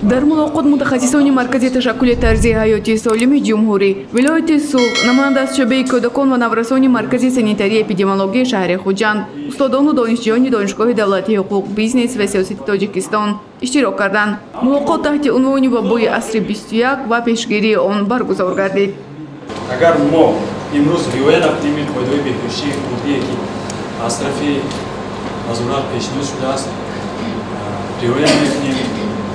дар мулоқот мутахассисони маркази ташаккули тарзи ҳаёти солими ҷумҳурӣ вилояти Суғ намоянда аз шӯъбаи кӯдакон ва наврасони маркази санитарии эпидемиологии шаҳри Хуҷанд устодону донишҷӯёни донишгоҳи давлатии ҳуқуқ, бизнес ва сиёсати Тоҷикистон иштирок карданд. Мулоқот таҳти унвони вабои асри 21 ва пешгирии он баргузор гардид. Агар мо имрӯз риоя накунем қоидаҳои беҳдоштии худие ки аз тарафи вазорат пешниҳод шудааст, риоя мекунем,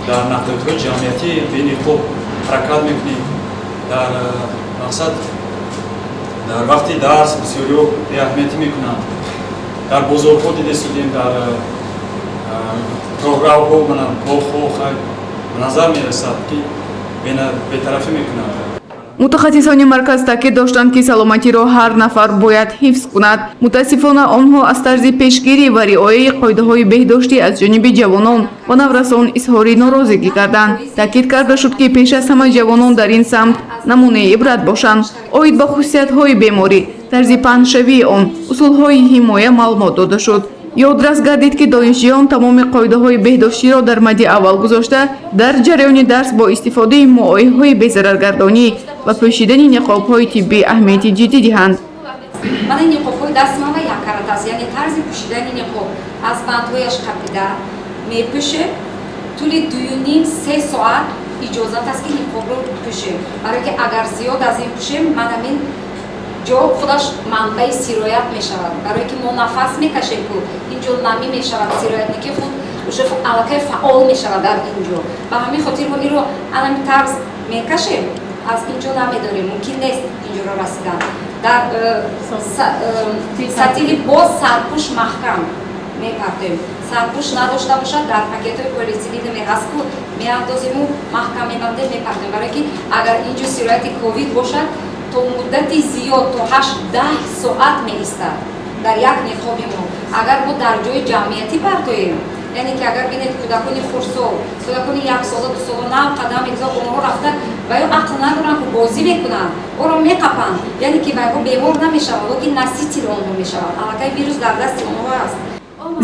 дар нақдиётҳои ҷамъиятӣ бениқоб ҳаракат мекунем, дар мақсад дар вақти дарс бисёриҳо беаҳамиятӣ мекунанд. Дар бозорҳо дида истодем, дар роҳравҳо боғҳо ба назар мерасад ки бетарафӣ мекунанд. мутахассисони марказ таъкид доштанд ки саломатиро ҳар нафар бояд ҳифз кунад. мутаассифона онҳо аз тарзи пешгирӣ ва риояи қоидаҳои беҳдоштӣ аз ҷониби ҷавонон ва наврасон изҳори норозигӣ карданд. таъкид карда шуд ки пеш аз ҳама ҷавонон дар ин самт намунаи ибрат бошанд. оид ба хусусиятҳои беморӣ, тарзи паҳншавии он, усулҳои ҳимоя маълумот дода шуд. ёдрас гардид ки донишҷӯён тамоми қоидаҳои беҳдоштиро дар мадди аввал гузошта дар ҷараёни дарс бо истифодаи мооиҳаҳои безараргардонӣ ва пӯшидани niqobҳои тиббӣ аҳамияти ҷиддӣ диҳанд. Мана niqobҳои дастмала як карат аст, яъне тарзи пӯшидани niqоб аз бандҳояш қапида мепӯше. тӯли 2.5-3 соат иҷозат аст ки niqобро пӯшем, барое ки агар зиёд аз ин пӯшем манамин ҷо худаш манбаи сироят мешавад, барое ки мо нафас мекашем ку инҷо намӣ мешавад, сироятники худ уша аллакай фаъол мешавад дар инҷо. ба ҳамин хотир мо инро алами тарз мекашем, аз инҷо намедорем, мумкин нест инҷоро расидан. дар сатили боз сарпӯш маҳкам мепартем. сарпӯш надошта бошад, дар пакетҳои полиэтилени меҳаст ку меандозему маҳкам мебандем, мепартем, барое ки агар инҷо сирояти ковид бошад то муддати зиёд то 8-10 соат меистад дар як niqоби мо. агар мо дар ҷои ҷамъиятӣ партоем, яъне ки агар бинед кӯдакони хурдсол, кӯдакони 1 сола 2 сола нав қадам мегузоранд, онҳо рафта ва ё ақл надоранд ку бозӣ мекунанд, оро меқапанд, яъне ки вайҳо бемор намешаванд, локин наситили онҳо мешаванд, аллакай вирус дар дасти онҳо аст.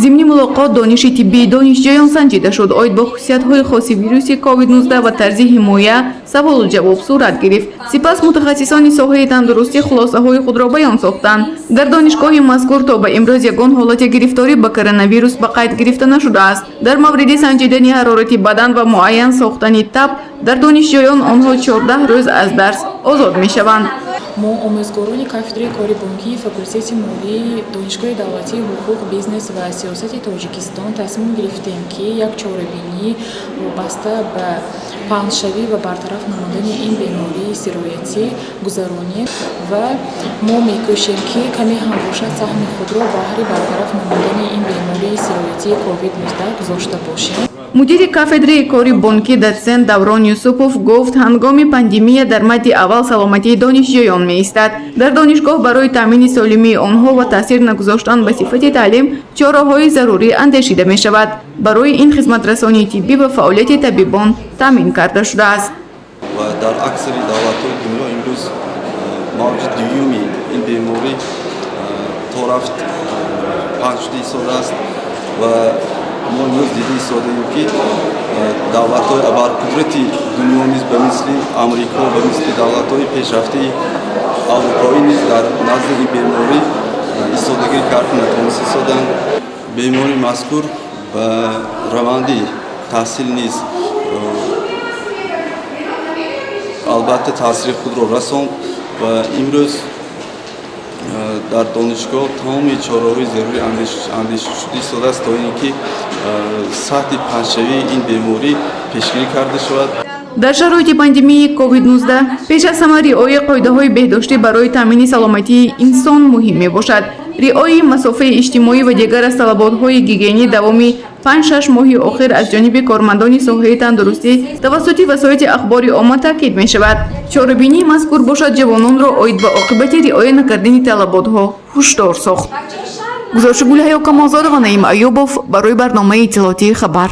зимни мулоқот дониши тиббии донишҷӯён санҷида шуд. оид ба хусусиятҳои хоси вируси COVID-19 ва тарзи ҳимоя саволу ҷавоб сурат гирифт. сипас мутахассисони соҳаи тандурустӣ хулосаҳои худро баён сохтанд. дар донишгоҳи мазкур то ба имрӯз ягон ҳолати гирифторӣ ба коронавирус ба қайд гирифта нашудааст. дар мавриди санҷидани ҳарорати бадан ва муайян сохтани таб дар донишҷӯён онҳо 14 рӯз аз дарс озод мешаванд. мо омӯзгорони кафедраи кори бонкии факултети молии донишгоҳи давлатии ҳуқуқ, бизнес ва сиёсати Тоҷикистон тасмим гирифтем ки як чорабинӣ вобаста ба паҳншавӣ ва бартараф намудани ин бемории сироятӣ гузаронем ва мо мекӯшем ки каме ҳам бошад саҳми худро баҳри бартараф намудани ин бемории сироятии COVID-19 гузошта бошем. мудири кафедраи кори бонкӣ доцент Даврон Юсупов гуфт ҳангоми пандемия дар мадди аввал саломатии донишҷӯён меистад. дар донишгоҳ барои таъмини солимии онҳо ва таъсир нагузоштан ба сифати таълим чораҳои зарурӣ андешида мешавад. барои ин хизматрасонии тиббӣ ва фаъолияти табибон таъмин карда шудааст. ва дар аксари давлатҳои дунё имрӯз мавҷи дуюми ин беморӣ то рафт паҳн шуда истода аст ва мо имрӯз дида истодаем ки давлатҳои абарқудрати дунё низ ба мисли амрико, ба мисли давлатҳои пешрафтаи аврупоӣ низ дар назди ин беморӣ истодагӣ карда натавониста истоданд. бемории мазкур ба раванди таҳсил низ албатта таъсири худро расонд ва имрӯз дар донишгоҳ тамоми чораҳои зарури андешшуда истодааст то ин ки сатҳи паҳншавии ин беморӣ пешгирӣ карда шавад. дар шароити пандемияи COVID-19 пеш аз ҳама риояи қоидаҳои беҳдоштӣ барои таъмини саломатии инсон муҳим мебошад. риояи масофаи иҷтимоӣ ва дигар аз талаботҳои гигиенӣ давоми 5-6 моҳи охир аз ҷониби кормандони соҳаи тандурустӣ тавассути васоити ахбори omma таъкид мешавад. чорабинии мазкур бошад ҷавононро оид ба оқибати риоя накардани талаботҳо ҳушдор сохт. гузориши Гулҳаё Камолзодова, Наим Айёбов барои барномаи иттилоотии Хабар.